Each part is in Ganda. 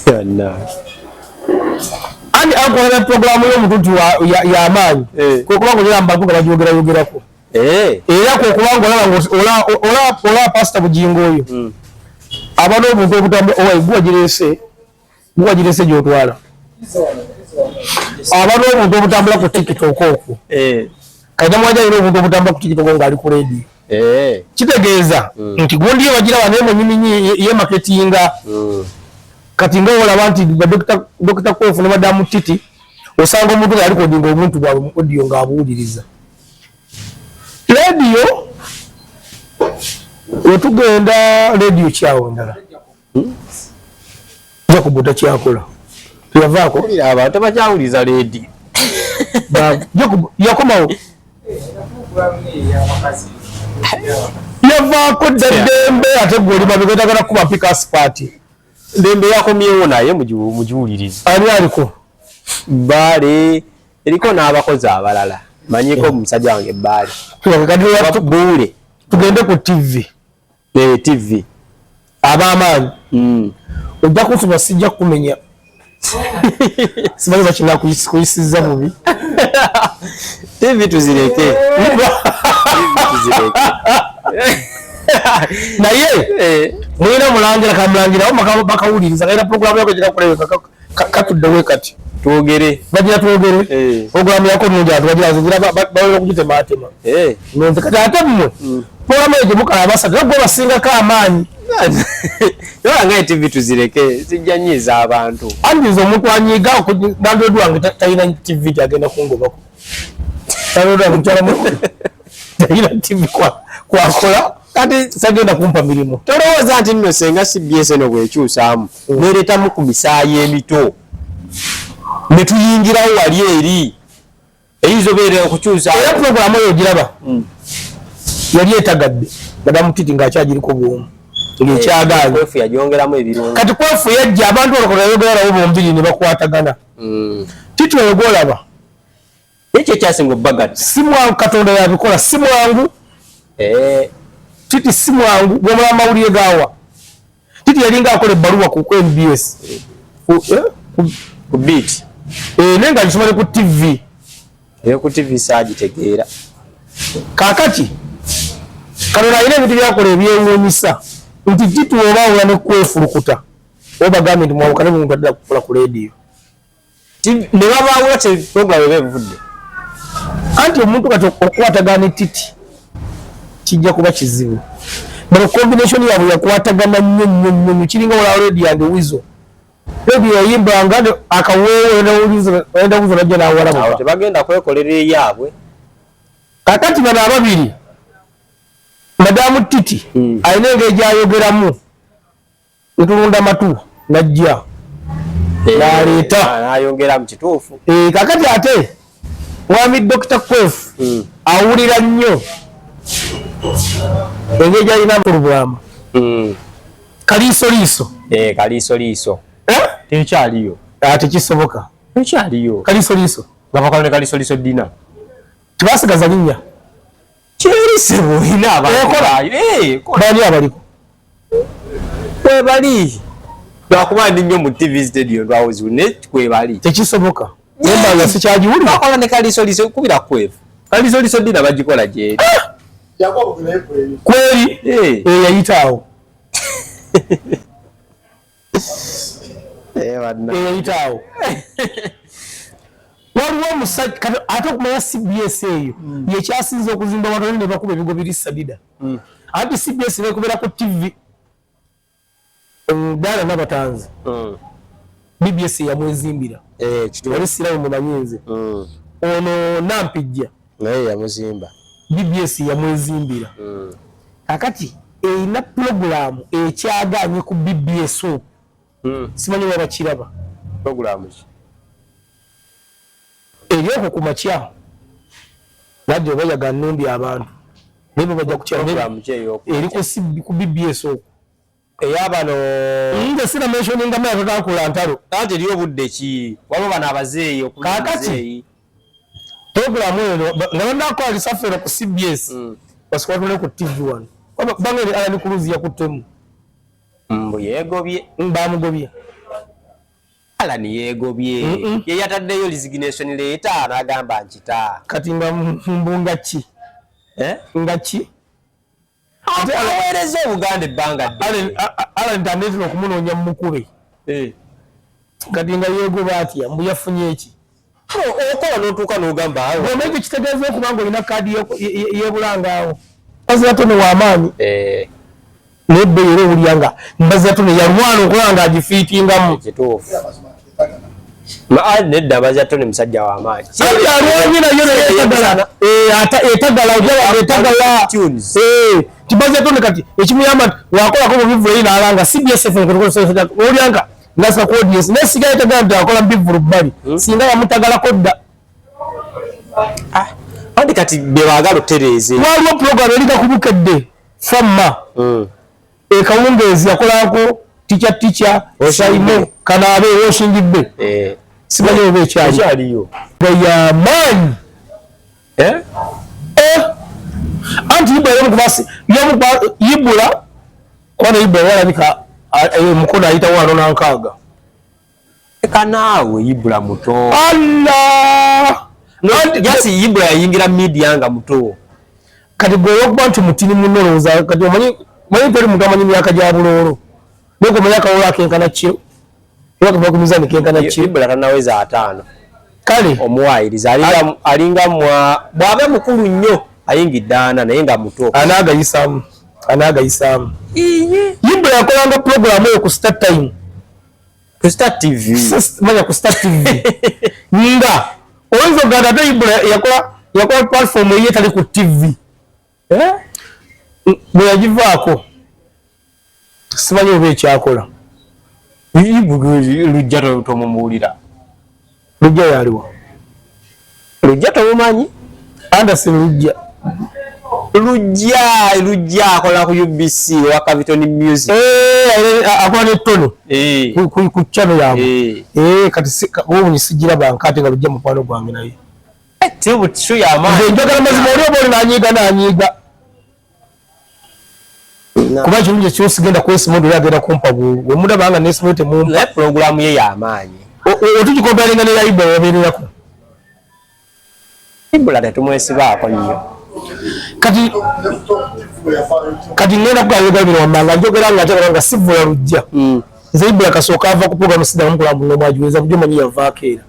Yana. Ani akola programu yo mututu ya amanyi. Ko kuba ngo yamba ko bajogera ko. Era ko kuba ngo ola pastor bujingo oyo. Abano omuntu obutambula owa igwa girese gyotwala. Abano omuntu obutambula ku TikTok okwo. Kaida mwaja ino omuntu obutambula ku TikTok ngali ku radio. Kitegeeza nti gundi bagira banemo nyinyi ye marketinga. Kati ngola bantu Dr. Kofu ne Madam Titi osanga omuntu ali ko dinga omuntu bwa audio ngabuliriza. Radio otugenda radio kyawo ndala. Jakubuta kyakola. Tuyavaako abantu bajawuliza radio. Yakomawo. Yavaako Dembe ate goli babigenda kana kuba Pickers Party. Dembe yakomyewo naye mujiwuliriza. Ani aliko? Bale eriko n'abakozi abalala. Manyiko omusajja wange Bale. Bule. Tugende ku TV. TV. Abamanyi. Ojja kusoma sijja kumenya. Simanyi bakina kuyisiza mubi. TV tuzireke. Naye mwina mulangira kamulangira o bakawuliriza era program yako jira kuleka katudde we kati twogere bagira twogere program yako nunja bagira zira bawe kujite matema nonze kati atemwe program eje mukala basatu nabwo basinga ka amanyi yo nga TV tuzireke sijjanyiza abantu andizo omuntu anyiga okudando dwange tayina TV agenda kungobako tayina mutala mu tayina TV kwa kola kati sagenda kumpa milimo tolowooza nti nno senga CBS no bwekyusaamu nereetamu ku misaayi emito ne tuyingirawo wali eri eyizobeera okukyusa era programu eyo giraba yali etagadde Madam Titi ng'akyagiriko bwomu ng'ekyagaanye kwefu yagyongeramu ebirungo kati kwefu yajja abantu olwokola yogerawo bombiri ne bakwatagana Titi oyo gwolaba ekyo kyasinga obbagati si mwangu Katonda yabikola si mwangu Titi si mwangu gwomala amawulire gaawa Titi yalinga akola ebbaluwa ku MBS ku beat nenga alisomale ku TV eyo ku TV saagitegeera kakati Katonda alina ebintu byakola ebyewuunyisa nti Titi obaawula ne kwefulukuta obagambe nti mwawukane muntu addala kukola ku radio ne babaawula te program eba ebivudde anti omuntu kati okwatagana Titi kijja kuba kizibu bano combination yabwe yakwatagana nnyo kiringa wala radio yange wizo radio yayimbanga akaweewo enda wizo najja nawala tebagenda kwekolera eyaabwe kakati bano ababiri Madam Titi alina engeri ayogeramu ntulunda matu najja naleeta nayongera mu kituufu kakati ate mwami Dr. Kwefu awulira nnyo engeri alina puroguramu kaliisoliiso kaliisoliiso tekyaliyo tekisoboka tekyaliyo kaliisoliiso nga bakola ne kaliisoliiso dina tebasigaza linnya kyerise boina bani abaliko kwebali lwakuba ndi nnyo mu TV studio lwawoziwu ne kwebali tekisoboka nembanga sikyagiwulira bakola ne kaliisoliiso kubira kwefu kaliisoliiso dina bagikola gyeri kweri yayitaawo yayitaawo waliwo omusajja ate okumanya CBS eyo yekyasinza okuzimba watono ne bakuba ebigo biri sadida anti CBS nekubera ku TV dala nabatanzi BBS yamwezimbira yali sirawo mumanyinze ono Nampijja naye yamuzimba BBS yamwezimbira kakati erina programu ekyaganye ku BBS simanyi waba kiraba programu eryoko ku makya bajja obayaga nnundi abantu nebo bajja kukyala eri ku BBS okwo eyabano nze sina mentioninga maya kakakula ntalo kati eriyo budde ki waba bano abazeeyi kakati programu eno nga bandakola lisafero ku CBS basikwatule ku TV1 bangeri Alan Cruz yakuttemu mbu yegobye bamugobye ala ni yegobye ye yataddeyo resignation letter n'agamba nkita kati nga mbunga ki ngachi aweereza Buganda ebbanga ala ntandetera okumunoonya mukube kati nga yegoba atya mbu yafunye eki okola n'otuuka n'ogamba bona ekyo kitegeeza okuba nga olina kaadi y'ebulanga awo Mbazatone w'amaanyi nebbeeyi era owulira nga Mbazatone yalwana okulaba nga agifiitingamu kituufu nedda Mbazatone musajja w'amaanyi alwanyi nayo naye etagala ojaba etagala ti Mbazatone kati ekimuyamba wakolako mubivu eyi n'alanga CBSF owulira nga ngasa ku audience nesigaye tegala nti akola mbivulu bbali singa yamutagalako dda andi kati bebaagala otereeze waliwo program erika kubukedde famma ekawungeezi yakolako tica osaimo kanaabe oshingibbe simanyi oba ekyaliyo yamaanyi anti yibula kubana yibula walabika mukono ayitawo wano nankaaga ekanaawe yibula muto Allah jasi yibula yayingira media nga muto kati gwe okuba nti mutini munoloza kati omanyi teri muntu amanyi myaka gya buloolo noko omanyi akawolo akenkana kyo era kuva ku mizani kenkana kyo yibula tanaweza 5 kale omuwayiriza alinga bw'abe mukulu nnyo ayingidde 4 naye nga muto anaagayisaamu yibula yakolanga programu eyo ku Star Time ku Star TV manya ku Star TV nga oyinza okugamba ate yibula yakola platform eyo etali ku TV bwe yagivaako simanyi oba ekyakola lujja tomumuwulira lujja yaliwa lujja tomumanyi Anderson lujja akola ku UBC wa Capitol Music akola n'ettono ku channel yaabwe kati wowe nisigira bankate nga lujja mukwano gwange naye tiyo yamaanyi njagala mazima oli oba oli nanyiiga kuba ekirungi ekyosigenda kwesimonde oli agenda kumpa bwolu wemulaba nga nesimonde temumpa naye pulogulaamu ye yamaanyi otugikompalinga ne yayibula wabeererako ibula tetumwesibaako nnyo kati ngenda kugambira bino wammanga njogera nga ate nga sivula lujja nze ibula kasooka ava ku programu siddamu mukulamu nomwagiweza bujo manyi yavaako era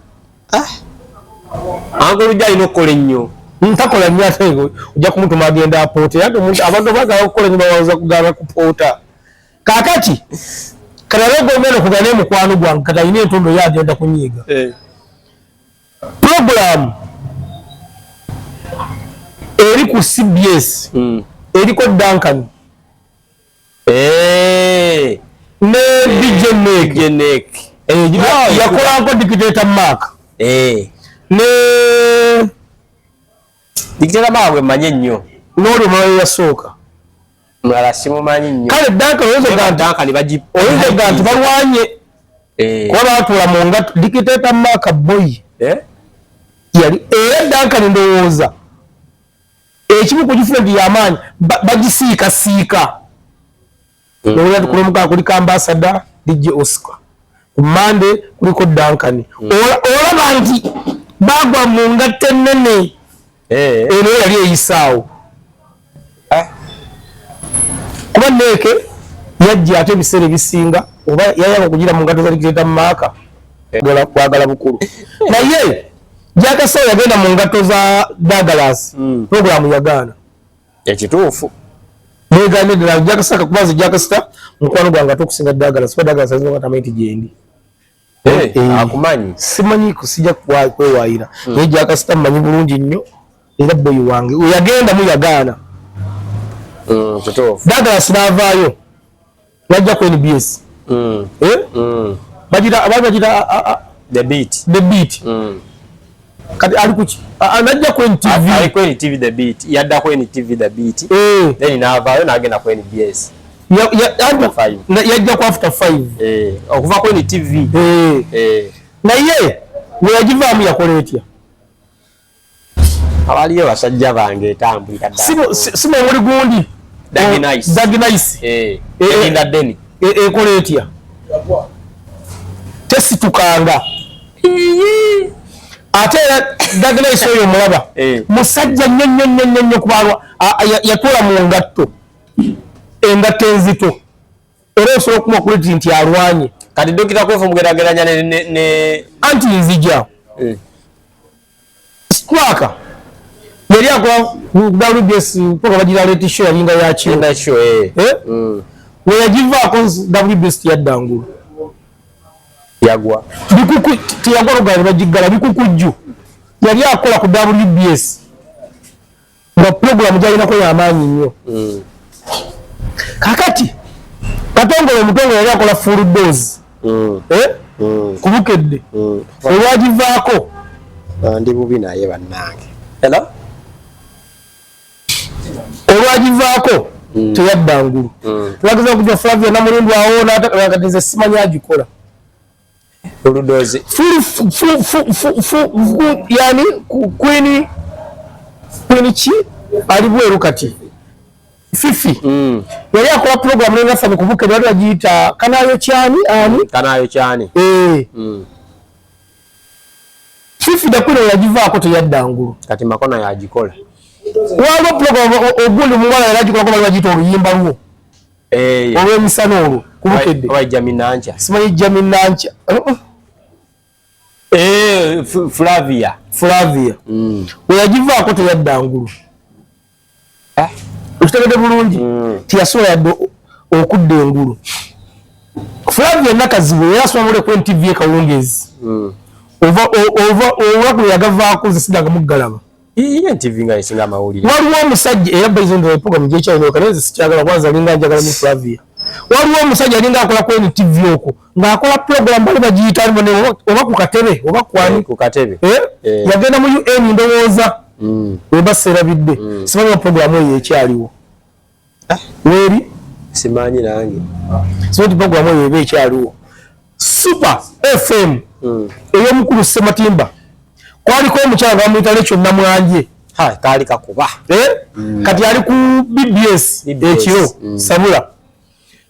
ango lujja alina okukola ennyo ntakola nnyo ate ojja kumutuma agenda apoota abantu bagala okukola nnyo bawaza kugamba kupoota kaakati kataleegomena okuga naye mukwano gwange kati alina entondo ye agenda kunyiiga programu eri ku CBS eriko Duncan ne DJ Nek yakolako Dictator Mark ne Dictator Mark gwe mmanyi nnyo n'olwo mulayo yasooka mulala simumanyi nnyo kale Duncan oyinza ga nti balwanye kuba baatuula mu ngato Dictator Mark boy yali era Duncan ndowooza ekimu ku different y'amaanyi bagisiikasiika nowulira tukulamukaa kuliko Ambassador DJ Oscar ku Monday kuliko Duncan olaba nti bagwa mu ngatte ennene eno yali eyisaawo kuba Neeke yajja ate ebiseera ebisinga oba yayaba okugira mu ngatto za Dictator Mark kwagala bukulu naye Jakasawo yagenda mu ngatto za Douglas programu yagaana ekituufu mwegane ddala Jakasawo kubaza Jakasta mukwano gwange ate okusinga Douglas kuba Douglas azina katamenti gyendi akumanyi simanyiiko sijja kwewaayira naye Jakasta mmanyi bulungi nnyo era boyi wange yagenda muyagaana Douglas n'avaayo najja ku NBS bagita the beat kati ali kuki anajja ku NTV ali ku NTV the beat yadda ku NTV the beat then n'avaayo n'agenda ku NBS yajja ku after 5 okuva ku NTV naye we yagivaamu yakola etya abaliyo basajja bange etambulira simo omuli gundi Dagnice Linda Deni ekola etya yasitukanga ate Douglas oyo mulaba musajja nnyo kubalwa yatwala mu ngatto engatto enzito era osobola okuma kuleti nti alwanye kati Dokita Kofu mugerageranya ne anti nzija Squawka yali akola WBS poka bagira leti show yalinga yakinda show we yagivaako WBS yaddangulu yagwa bikuku tiyagwa rugari bagigala bikukujju yali akola ku WBS nga program jalina ko yamanyi nnyo kakati Katongole Mutongo yali akola full dose kubukedde olwagivaako ndi bubi naye bannange hello olwagivaako teyaddangulu twageza okujja Flavia Namulundu awo nakatize simanyi agikola oludoze yani Queen ki ali bweru kati Fifi yali akola program nenga sabe kubuke bali agiyita Kanayo Kyani Fifi da kwino yagivaako teyaddangulu kati Makona yagikola waliwo program ogundi mungala yali agikola ko bali bagiyita oluyimba lwo olw'emisana olwo kubukedde oba Jaminancha simanyi Jaminancha Flavia we yagivaako teyaddangulu ukitegedde bulungi tiyasobola yadde okudda engulu Flavia nakazibu era asoma mule ku NTV ekawungezi olunaku yagavaako nze siddaga muggalaba NTV nga esinga amawulire waliwo omusajja era baizondera program gyekyalinoka naye nze sikyagala kwanza alinga njagala mu Flavia waliwo omusajja alinga akola ku NTV okwo ng'akola program bali bagiyita oba ku katebe oba kwani ku katebe yagenda mu UN ndowooza weba serabidde simanyi program eyo ekyaliwo weri simanyi nange simanyi program eyo eba ekyaliwo Super FM ey'omukulu Sematimba kwaliko omukyala bamuyita Lecho Namwanje kaali kakuba kati ali ku BBS ekiro Sabula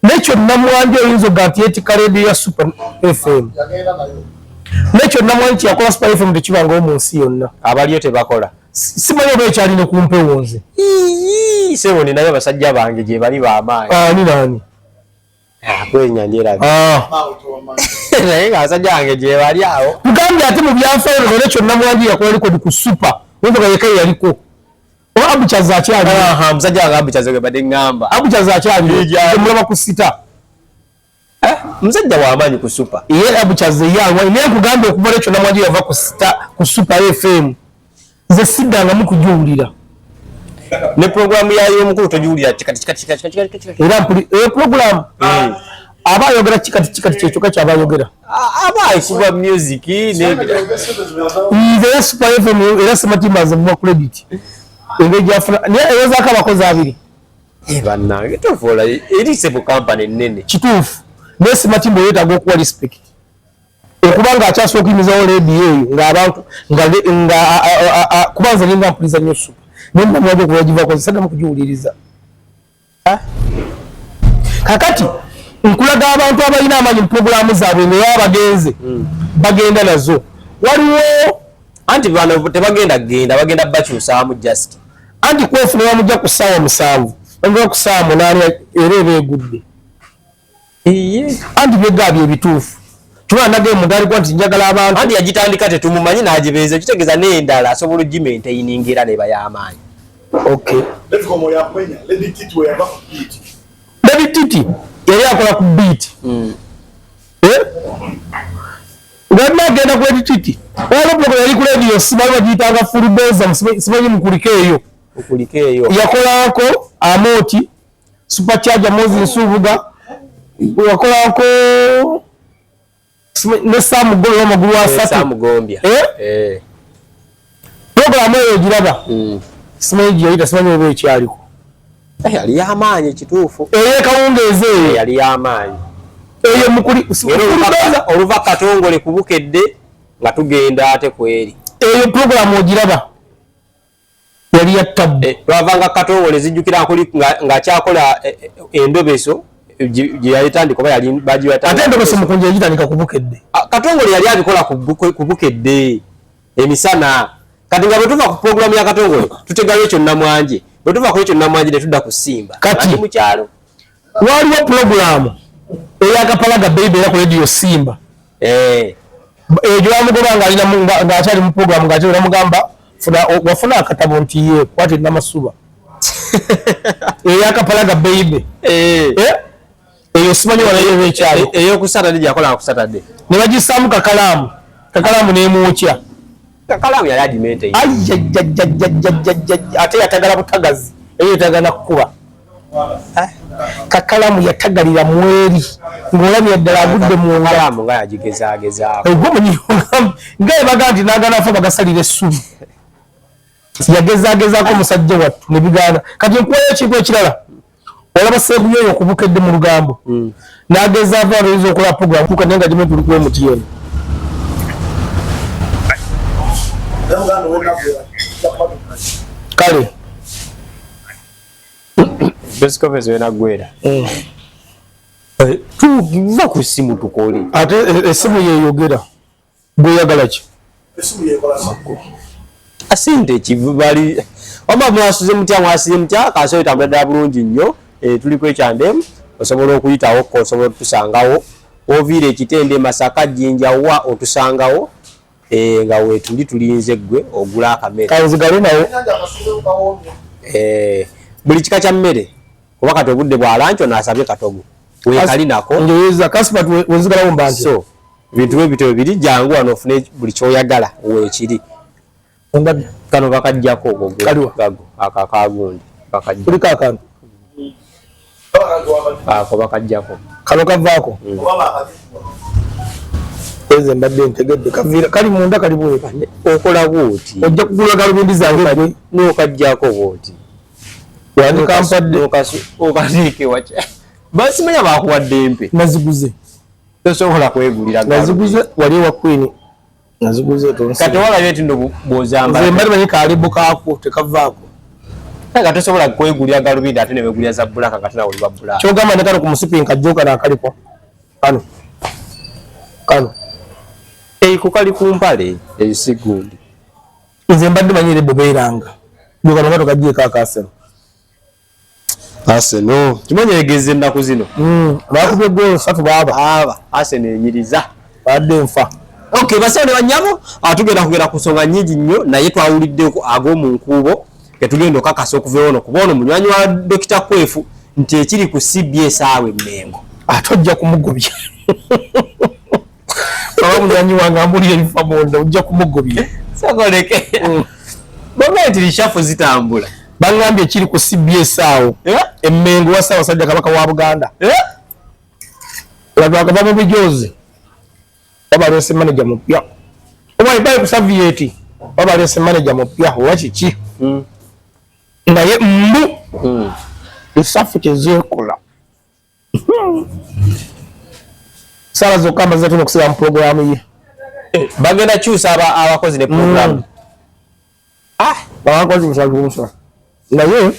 Lecho Namwanje oyinza oganti yetika radio ya Super FM Lecho Namwanje yakola Super FM tekibanga mu nsi yonna abaliyo tebakola simanyi oba ekyalina kumpewo nze sebo ninayo basajja bange gye bali bamaanyi nani kwenyandira naye nga basajja bange gye bali awo tugambye ate mu byafaayo Lecho Namwanje yakola likodi ku Super wenzoka yekka yaliko oba Abuchaza akyali musajja wange Abuchaza gwe badde ngamba Abuchaza akyali mulaba ku sita musajja w'amaanyi ku Super ye Abuchaza yalwa naye nkugambye okuva Lecho Namwanje yava ku sita ku Super FM nze siddanga mukujuwulira ne programu yayo omukulu tojuwulira kikati era programu aba ayogera kikati kyekyoka kyabayogera aba ayikuba music nze Super FM era Sematimba nze muba credit engeri gyafuna naye eyozaako abakozi abiri bannange tofuula erise mu kampani nnene kituufu naye Sematimba yeetaaga okuwa respect okuba nga akyasobola okuyimizawo leediyo eyo ng'abantu kuba nze ninga mpuliza nnyo Super naye Namwanje okuva yagivaako nsaddamu kugiwuliriza kakati nkulaga abantu abalina amaanyi mu puroguramu zaabwe nga baba bagenze bagenda nazo waliwo anti bano tebagenda bagenda bakyusaamu just anti kwefuna bamujja ku ssaawa 7 bamujja ku ssaawa 8 era eba egudde anti byegabye ebituufu tubana nage mugali kwa nti njagala abantu anti yagitandika tetumumanyi n'agibeeza kitegeeza n'endala asobola ogimaintaininga era neba y'amaanyi Lady Titi yali akola ku beat Gonna agenda ku Lady Titi waliwo program yali ku radio simanyi bagiyitanga full dose simanyi mukulike eyo yakolako Amoti Supercharger Mozi Nsubuga yakolako ne Sam Golo w'amagulu asatu Sam Gombya program eyo giraba simanyi giyita simanyi oba ekyaliko yali y'amaanyi kituufu kawungeeze eyo yali y'amaanyi eyo mukuli oluva Katongole kubukedde nga tugenda ate kweri eyo program ogiraba yali yattabu lwavanga Katongole zijjukira nkuli ng'akyakola endobeso yalitandika oba yali baji yatandika ate ndo semukunje yitandika kubukedde Katongole yali abikola kubukedde emisana kati nga bwetuva ku program ya Katongole tutegayo ekyo Namwanje bwetuva ku ekyo Namwanje ne tudda kusimba kati mu kyalo waliwo program eyakapalaga baby era ku radio Simba ejo bamugoba nga alina ng'akyali mu program ng'ate baramugamba wafuna akatabo nti ye kwate namasuba eyakapalaga baby eyo simanyi walayo ekyalo eyo ku Saturday yakola ku Saturday ne bagisaamu kakalamu n'emwokya kakalamu yali adimente ate yatagala butagazi eyo yatagala kukuba kakalamu yatagalira mweri ng'olabye ddala agudde mu ngalamu nga yagigezagezaako nga ebaga nti n'agana afa bagasalira essubi yagezagezaako omusajja wattu ne bigaana kati nkuwayo ekintu ekirala olaba seebuyeeyo okubukedde mu lugambo n'agezaako abayinza okola program tuka naye nga gimu tuli kuwa MTN kale Besikopezo wena gwera tuva ku simu tukole ate esimu yeyogera bweyagala ki esimu yekola asinte kibali oba mwasuze mutya mwasize mutya kaso itambula bulungi nnyo tuli ku ekyandem osobola okuyitawo ko osobola tusangawo ovire ekitende Masaka Jinja wa otusangawo nga we tulinze gwe ogula akamera kanzigalo nawo buli kika kya mmere kuba kati obudde bwalancho nasabye katogo wekali nako njoyeza kaspat wenzigalawo mbanti so bintu ebito bibiri jangu anofune buli kyoyagala wekiri kano bakajjako ogwo gago akakagundi bakajja kuli kakantu ako bakajjako kano kavaako eze mbadde ntegedde kavira kali munda kali bwe okola bwoti ojja kugula galubindi zange n'okajjako bwoti wani kampadde okasiike wacha basi manya bakuwadde mpe naziguze tosobola kwegulira naziguze wali wa queen naziguze tonse kati wala yeti ndo bozamba ze mbali bani kalibu kaako tekavaako kati tosobola kwegulira galubindi ate ne begulira za bulaka kati nawo liba bulaka kyogamba nekano ku musipinka joka na kalipo kano kukali kumpale ebisigundi nze mbadde manyire bobeeranga joka nomato kajiye kakasero Arsenal kimanye egeze ennaku zino bakubye gol 3 baba Arsenal enyiriza badde nfa okay basane banyabo atugenda kugera kusonga nyingi nnyo naye twawulidde ago mu nkubo ketugenda okakasa okuva ono kubono munywanyi wa Dr. Kwefu nti ekiri ku CBS awe Mengo atojja kumugobya baba munywanyi wange ambulire ebifa bonda ojja kumugobya sagoleke bonga eti lishafu zitambula bangambye ekiri ku CBS awo Mengo wa Ssaabasajja Kabaka wa Buganda laba akava mu bijozi baba alese manager mupya oba ibaye ku Savieti baba alese manager mupya wakiki naye esafu tezekola sala zokamba zetu nokusira mu program ye bagenda kyusa abakozi ne program bawakozi musalunsa naye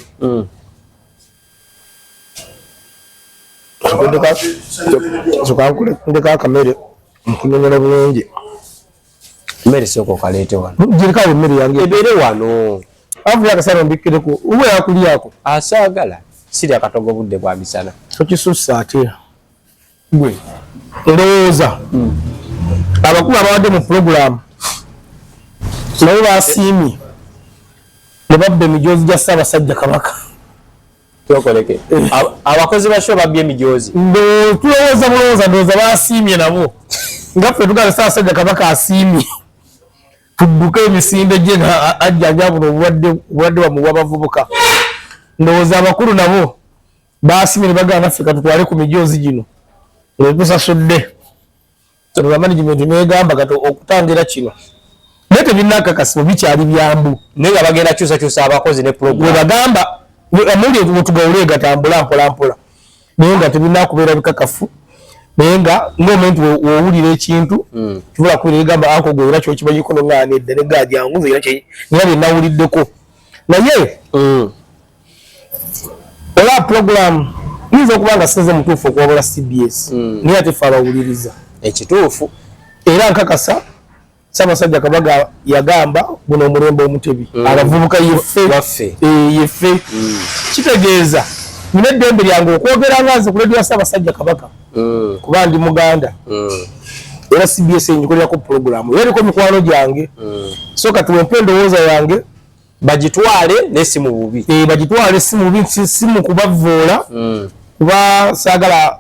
ndeka akamere mukunyonyera bulungi mmere soko kalete wano jirikawo emmere yange ebere wano avuye akasana mbikireko uwe yakulyako asagala siri akatogo budde bwa misana tokisussa ate gwe ndowooza abakulu abawadde mu program nabo basiimye ne babba emijozi gya Ssaabasajja Kabaka tokoleke abakozi basho babye emijozi tulowooza bulowooza ndowooza basiimye nabo nga ffe tugala Ssaabasajja Kabaka asiimye tudduke emisinde gye nga ajjanja buno obulwadde bamuwa bavubuka ndowooza abakulu nabo basiimye ne bagala naffe katutwale ku mijozi gino netusasudde tonoza management negamba kati okutangira kino naye tebinakakasibwa bikyali byambu naye nga bagenda kyusakyusa abakozi ne program webagamba amuli wetugawule gatambula mpolampola naye nga tebinakubeera bikakafu naye nga ng'omuntu wowulira ekintu kibula kubira egamba anko gwe era kyokimanyiko noŋŋaanidde ne gajyanguza era byenawuliddeko naye ola program Nizo kubanga sinze mutuufu okuwabula CBS naye ate ffe abawuliriza ekituufu era nkakasa Ssaabasajja Kabaka yagamba guno omulembe omutebi abavubuka yeffe kitegeeza nina eddembe lyange okwogera nga nze ku leediyo ya Ssaabasajja Kabaka kuba ndi Muganda era CBS njikolerako puroguramu eriko mikwano gyange so kati wempe endowooza yange bagitwale nesi mu bubi bagitwale si mubi si mu kubavoola kuba saagala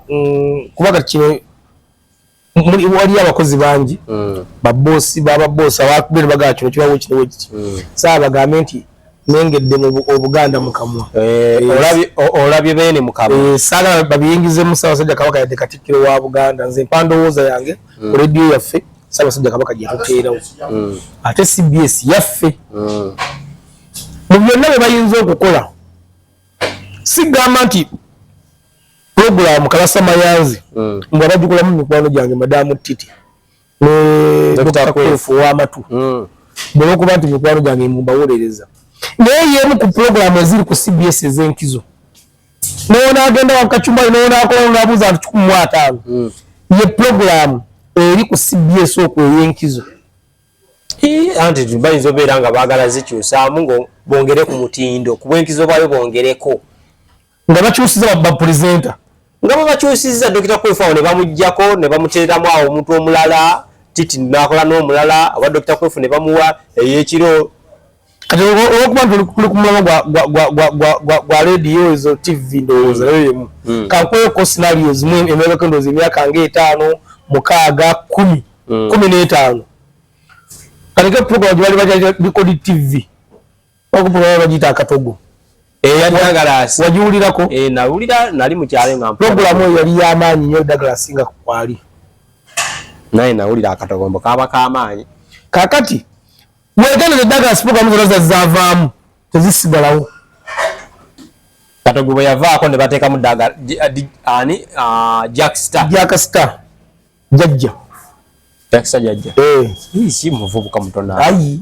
kuba kati kino waliyo abakozi bangi baboosi bababoosi abakubere bagala kino kibawo kino wekiti saabagambe nti nengedde mu Obuganda mukamwa olabye beene mukamwa saagala babiyingizemu Ssaabasajja Kabaka yadde Katikkiro wa Buganda nze mpa ndowooza yange ku leediyo yaffe Ssaabasajja Kabaka gye tuteerawo ate CBS yaffe mu byonna bye bayinza okukola sigamba nti puroguramu Kalasa Mayanzi nga bagikolamu mikwano gyange Madamu Titi ne Dr. Kwefu w'amatu bw'olwokuba nti mikwano gyange mubawulereza naye yemu ku puroguramu eziri ku CBS ez'enkizo noona agenda wakacumba noona akola ng'abuuza nti 15 ye puroguramu eri ku CBS okwo ey'enkizo anti bayinza obeera nga baagala zikyusaamu ngo bongere ku mutindo ku bw'enkizo bwayo bongereko nga bakyusiza bapurezenta nga bakyusiza Dr. Kwefu awo ne bamuggyako ne bamuteeramu awo omuntu omulala Titi n'akola n'omulala aba Dr. Kwefu ne bamuwa ey'ekiro kati olwokuba nti tuli ku mulama gwa leediyo ezo TV ndowooza nayo yemu kankweko scenario zimu emabeko ndowooza emyaka nga 5 6 10 15 kaleke program gyali baja bikodi TV bakupulwa bagita akatogo Douglas wajiwulirako nawulira nali mu kyalo nga program yali y'amaanyi nnyo Douglas nga kwali naye nawulira akatogombo kaba k'amaanyi kakati wegenda Douglas program zonna zavaamu tezisigalawo katogo bwe yavaako ne bateekamu Jackstar jajja si muvubuka mutono ayi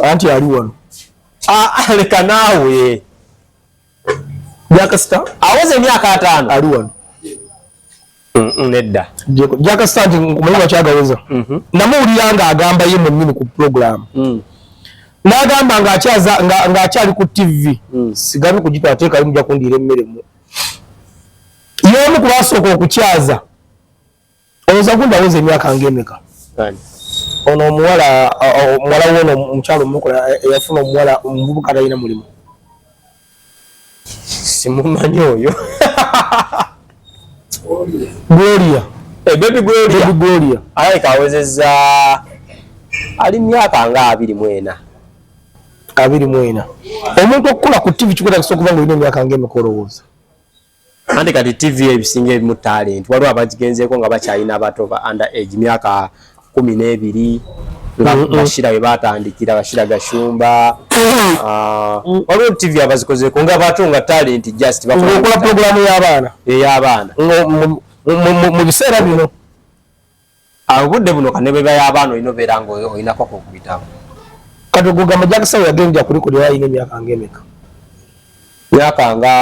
anti ali wano leka naawe Jackstar aweze emyaka 5 ali wano nedda Jackstar nti mulimu bakyagaweza namuwulira nga agamba ye mwennyini ku puroguramu n'agamba ng'akyali ku TV sigamye kugitwala teekali mujja kundiira emmere mu y'omu ku baasooka okukyaza olowooza gundi aweza emyaka ng'emeka ono omuwala w'ono omukyalo omukola eyafuna omuwala omuvubuka atalina mulimu simumanyi oyo Gloria baby Gloria aleka awezezza ali myaka nga 24 omuntu okukula ku TV kikwetagisa okuba nga olina emyaka ng'emeka olowooza anti kati TV ebisinga ebimu talent waliwo abagigenzeeko nga bakyalina abato ba under age myaka 12 nga Bashira we batandikira Bashira Gashumba waliwo TV abazikozeeko nga bato nga talent just bakola puroguramu y'abaana mu biseera bino obudde buno kanebeba y'abaana olina obeera nga olinako okuyitamu kati ogugamba Jackson yagendera kulikulira alina emyaka ng'emeka myaka nga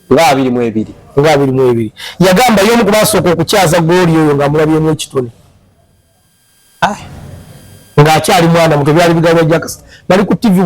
22 yagamba y'omu ku baasooka okukyaza Gloria oyo ng'amulabyemu ekitone ng'akyali mwana muto byali bigambo Jackson bali ku TV